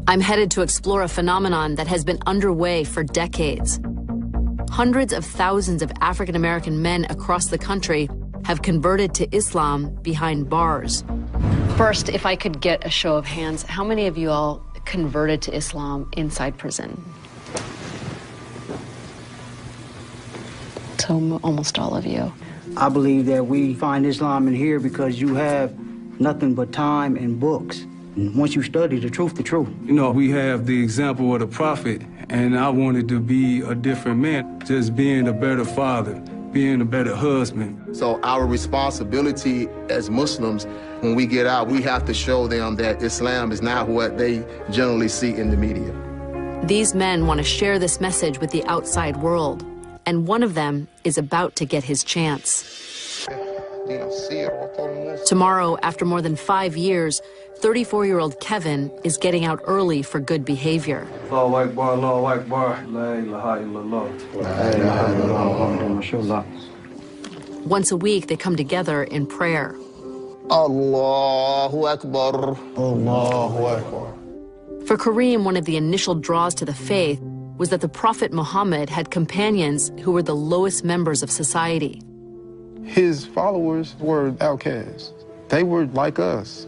I'm headed to explore a phenomenon that has been underway for decades. Hundreds of thousands of African-American men across the country have converted to Islam behind bars. First, if I could get a show of hands, how many of you all converted to Islam inside prison? So almost all of you. I believe that we find Islam in here because you have nothing but time and books. And once you study the truth. You know, we have the example of the Prophet, and I wanted to be a different man, just being a better father, being a better husband. So our responsibility as Muslims, when we get out, we have to show them that Islam is not what they generally see in the media. These men want to share this message with the outside world, and one of them is about to get his chance. Tomorrow, after more than 5 years, 34-year-old Kevin is getting out early for good behavior. Allahu Akbar, Allahu Akbar, la ilaha illallah. La ilaha illallah. Once a week, they come together in prayer. Allahu Akbar. Allahu Akbar. For Kareem, one of the initial draws to the faith was that the Prophet Muhammad had companions who were the lowest members of society. His followers were outcasts. They were like us.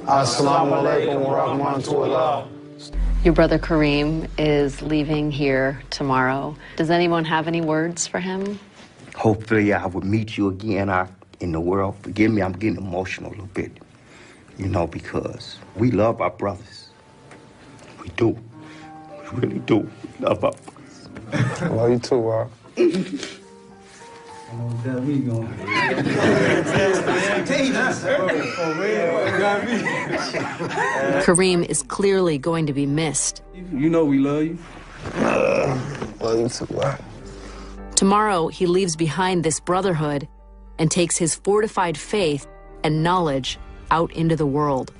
Assalamu alaikum wa rahmatullah. Your brother Kareem is leaving here tomorrow. Does anyone have any words for him? Hopefully I will meet you again out in the world. Forgive me, I'm getting emotional a little bit, you know, because we love our brothers. We do. We really do. We love our brothers. I love you too, Rob. Kareem is clearly going to be missed. You know we love you. Love you too, Rob. Tomorrow, he leaves behind this brotherhood and takes his fortified faith and knowledge out into the world.